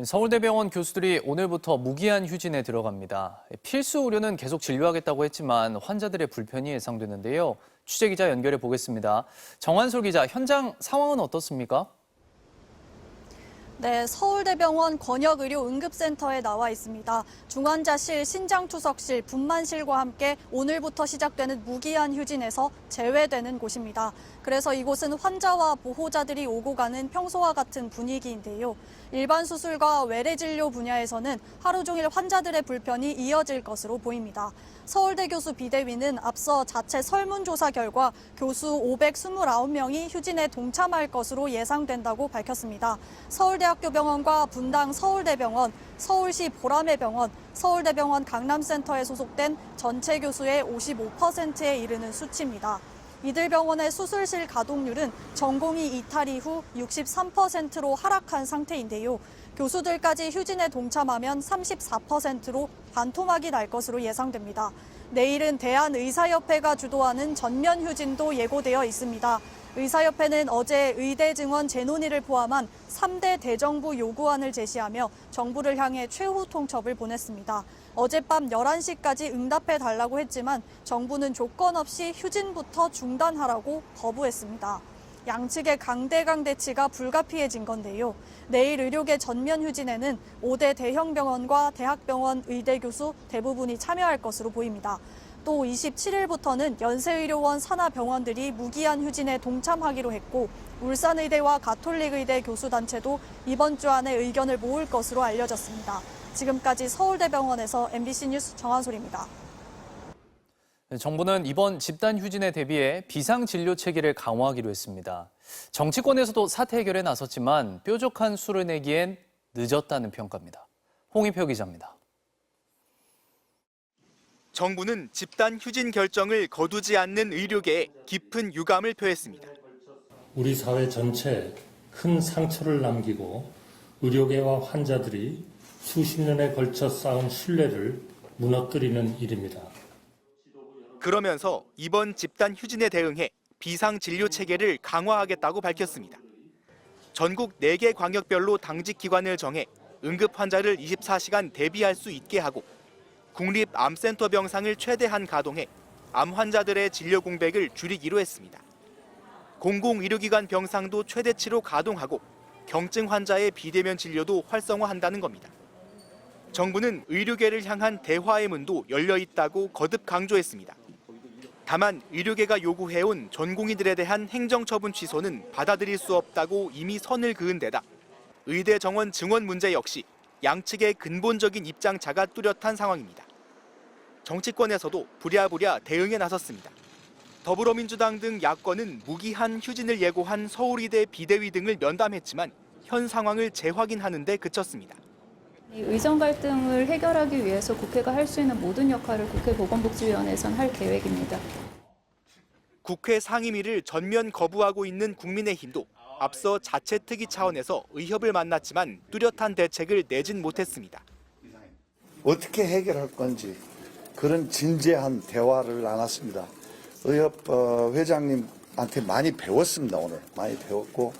서울대병원 교수들이 오늘부터 무기한 휴진에 들어갑니다. 필수 의료는 계속 진료하겠다고 했지만 환자들의 불편이 예상되는데요. 취재기자 연결해 보겠습니다. 정한솔 기자, 현장 상황은 어떻습니까? 네, 서울대병원 권역의료응급센터에 나와 있습니다. 중환자실, 신장투석실, 분만실과 함께 오늘부터 시작되는 무기한 휴진에서 제외되는 곳입니다. 그래서 이곳은 환자와 보호자들이 오고 가는 평소와 같은 분위기인데요. 일반 수술과 외래진료 분야에서는 하루 종일 환자들의 불편이 이어질 것으로 보입니다. 서울대 교수 비대위는 앞서 자체 설문조사 결과 교수 529명이 휴진에 동참할 것으로 예상된다고 밝혔습니다. 서울대학교 병원과 분당 서울대병원, 서울시 보라매병원, 서울대병원 강남센터에 소속된 전체 교수의 55%에 이르는 수치입니다. 이들 병원의 수술실 가동률은 전공의 이탈 이후 63%로 하락한 상태인데요. 교수들까지 휴진에 동참하면 34%로 반토막이 날 것으로 예상됩니다. 내일은 대한의사협회가 주도하는 전면 휴진도 예고되어 있습니다. 의사협회는 어제 의대 증원 재논의를 포함한 3대 대정부 요구안을 제시하며 정부를 향해 최후 통첩을 보냈습니다. 어젯밤 11시까지 응답해달라고 했지만 정부는 조건 없이 휴진부터 중단하라고 거부했습니다. 양측의 강대강 대치가 불가피해진 건데요. 내일 의료계 전면 휴진에는 5대 대형 병원과 대학병원 의대 교수 대부분이 참여할 것으로 보입니다. 또 27일부터는 연세의료원 산하 병원들이 무기한 휴진에 동참하기로 했고 울산의대와 가톨릭의대 교수단체도 이번 주 안에 의견을 모을 것으로 알려졌습니다. 지금까지 서울대병원에서 MBC 뉴스 정한솔입니다. 정부는 이번 집단 휴진에 대비해 비상진료 체계를 강화하기로 했습니다. 정치권에서도 사태 해결에 나섰지만 뾰족한 수를 내기엔 늦었다는 평가입니다. 홍익표 기자입니다. 정부는 집단 휴진 결정을 거두지 않는 의료계에 깊은 유감을 표했습니다. 우리 사회 전체에 큰 상처를 남기고 의료계와 환자들이 수십 년에 걸쳐 쌓은 신뢰를 무너뜨리는 일입니다. 그러면서 이번 집단 휴진에 대응해 비상진료 체계를 강화하겠다고 밝혔습니다. 전국 4개 광역별로 당직 기관을 정해 응급 환자를 24시간 대비할 수 있게 하고 국립암센터 병상을 최대한 가동해 암 환자들의 진료 공백을 줄이기로 했습니다. 공공의료기관 병상도 최대치로 가동하고 경증 환자의 비대면 진료도 활성화한다는 겁니다. 정부는 의료계를 향한 대화의 문도 열려 있다고 거듭 강조했습니다. 다만 의료계가 요구해온 전공의들에 대한 행정처분 취소는 받아들일 수 없다고 이미 선을 그은 데다 의대 정원 증원 문제 역시 양측의 근본적인 입장차가 뚜렷한 상황입니다. 정치권에서도 부랴부랴 대응에 나섰습니다. 더불어민주당 등 야권은 무기한 휴진을 예고한 서울의대 비대위 등을 면담했지만 현 상황을 재확인하는 데 그쳤습니다. 의정 갈등을 해결하기 위해서 국회가 할 수 있는 모든 역할을 국회 보건복지위원회에서는 할 계획입니다. 국회 상임위를 전면 거부하고 있는 국민의힘도 앞서 자체특위 차원에서 의협을 만났지만 뚜렷한 대책을 내진 못했습니다. 어떻게 해결할 건지 그런 진지한 대화를 나눴습니다. 의협 회장님한테 많이 배웠습니다. 오늘 많이 배웠고.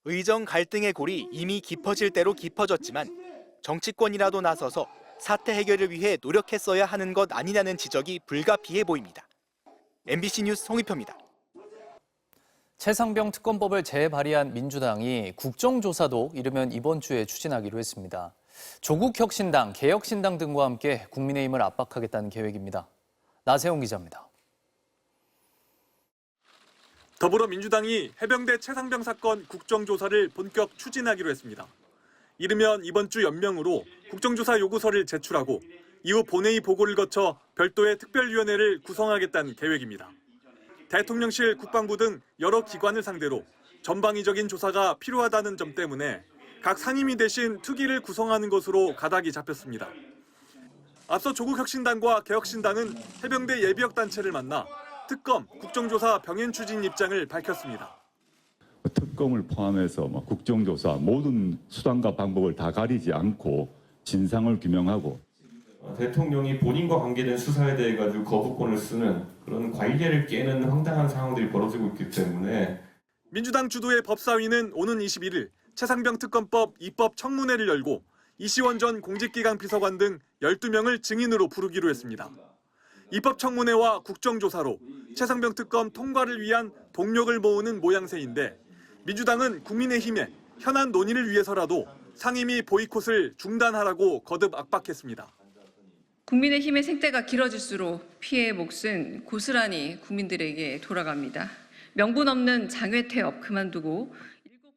의정 갈등의 골이 이미 깊어질 대로 깊어졌지만 정치권이라도 나서서 사태 해결을 위해 노력했어야 하는 것 아니냐는 지적이 불가피해 보입니다. MBC 뉴스 홍익표입니다. 최상병 특검법을 재발의한 민주당이 국정조사도 이르면 이번 주에 추진하기로 했습니다. 조국혁신당, 개혁신당 등과 함께 국민의힘을 압박하겠다는 계획입니다. 나세홍 기자입니다. 더불어민주당이 해병대 최상병 사건 국정조사를 본격 추진하기로 했습니다. 이르면 이번 주 연명으로 국정조사 요구서를 제출하고 이후 본회의 보고를 거쳐 별도의 특별위원회를 구성하겠다는 계획입니다. 대통령실, 국방부 등 여러 기관을 상대로 전방위적인 조사가 필요하다는 점 때문에 각 상임위 대신 특위를 구성하는 것으로 가닥이 잡혔습니다. 앞서 조국혁신당과 개혁신당은 해병대 예비역단체를 만나 특검, 국정조사 병행 추진 입장을 밝혔습니다. 특검을 포함해서 국정조사 모든 수단과 방법을 다 가리지 않고 진상을 규명하고 대통령이 본인과 관계된 수사에 대해 가지고 거부권을 쓰는 그런 관례를 깨는 황당한 상황들이 벌어지고 있기 때문에 민주당 주도의 법사위는 오는 21일 최상병 특검법 입법 청문회를 열고 이시원 전 공직기강 비서관 등 12명을 증인으로 부르기로 했습니다. 입법 청문회와 국정조사로 최상병 특검 통과를 위한 동력을 모으는 모양새인데 민주당은 국민의힘에 현안 논의를 위해서라도 상임위 보이콧을 중단하라고 거듭 압박했습니다. 국민의힘의 생때가 길어질수록 피해의 몫은 고스란히 국민들에게 돌아갑니다. 명분 없는 장외 태업 그만두고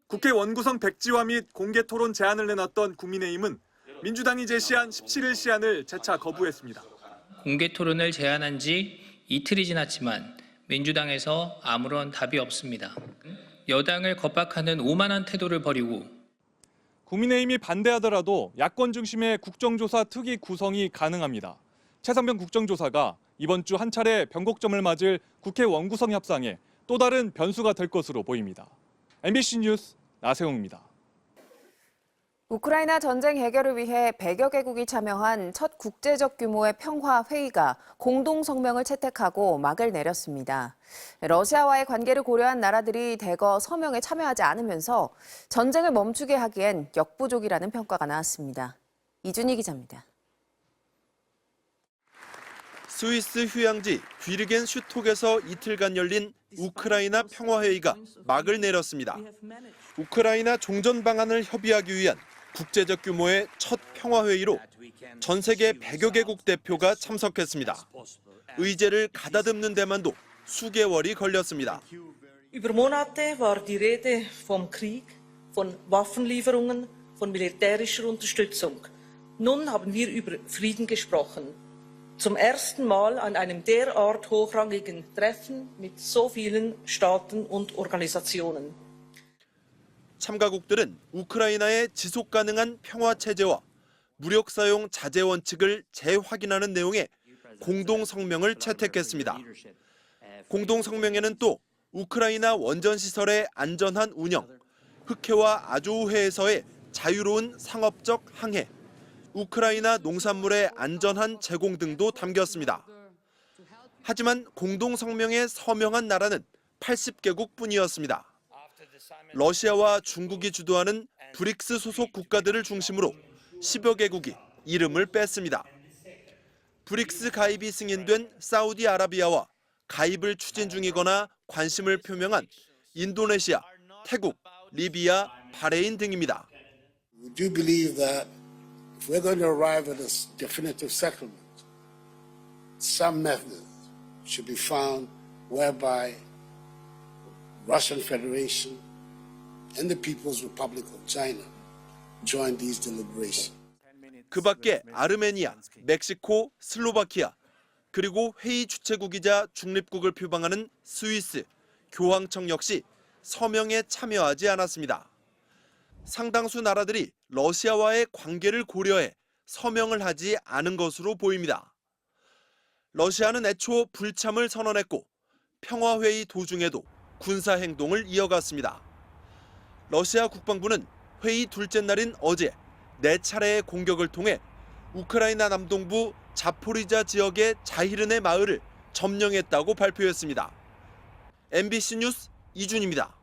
국회 원구성 백지화 및 공개 토론 제안을 내놨던 국민의힘은 민주당이 제시한 17일 시한을 재차 거부했습니다. 공개 토론을 제안한 지 이틀이 지났지만 민주당에서 아무런 답이 없습니다. 여당을 겁박하는 오만한 태도를 버리고 국민의힘이 반대하더라도 야권 중심의 국정조사 특위 구성이 가능합니다. 최상병 국정조사가 이번 주 한 차례 변곡점을 맞을 국회 원구성 협상에 또 다른 변수가 될 것으로 보입니다. MBC 뉴스 나세웅입니다. 우크라이나 전쟁 해결을 위해 100여 개국이 참여한 첫 국제적 규모의 평화 회의가 공동 성명을 채택하고 막을 내렸습니다. 러시아와의 관계를 고려한 나라들이 대거 서명에 참여하지 않으면서 전쟁을 멈추게 하기엔 역부족이라는 평가가 나왔습니다. 이준희 기자입니다. 스위스 휴양지 귀르겐 슈톡에서 이틀간 열린 우크라이나 평화회의가 막을 내렸습니다. 우크라이나 종전 방안을 협의하기 위한 국제적 규모의 첫 평화회의로 전 세계 100여 개국 대표가 참석했습니다. 의제를 가다듬는 데만도 수개월이 걸렸습니다. Über Monate war die Rede vom Krieg, von Waffenlieferungen, von militärischer Unterstützung. Nun haben wir über Frieden gesprochen. Zum ersten Mal an einem derart hochrangigen Treffen mit so vielen Staaten und Organisationen. 참가국들은 우크라이나의 지속 가능한 평화 체제와 무력 사용 자제 원칙을 재확인하는 내용의 공동 성명을 채택했습니다. 공동 성명에는 또 우크라이나 원전 시설의 안전한 운영, 흑해와 아조우해에서의 자유로운 상업적 항해, 우크라이나 농산물의 안전한 제공 등도 담겼습니다. 하지만 공동 성명에 서명한 나라는 80개국 뿐이었습니다. 러시아와 중국이 주도하는 브릭스 소속 국가들을 중심으로 10여 개국이 이름을 뺐습니다. 브릭스 가입이 승인된 사우디아라비아와 가입을 추진 중이거나 관심을 표명한 인도네시아, 태국, 리비아, 바레인 등입니다. We do believe that if we're going to arrive at a definitive settlement, some method should be found whereby Russian Federation and the People's Republic of China join these deliberations. 그 밖에 아르메니아, 멕시코, 슬로바키아, 그리고 회의 주최국이자 중립국을 표방하는 스위스, 교황청 역시 서명에 참여하지 않았습니다. 상당수 나라들이 러시아와의 관계를 고려해 서명을 하지 않은 것으로 보입니다. 러시아는 애초 불참을 선언했고 평화회의 도중에도 군사행동을 이어갔습니다. 러시아 국방부는 회의 둘째 날인 어제 4차례의 공격을 통해 우크라이나 남동부 자포리자 지역의 자히르네 마을을 점령했다고 발표했습니다. MBC 뉴스 이준입니다.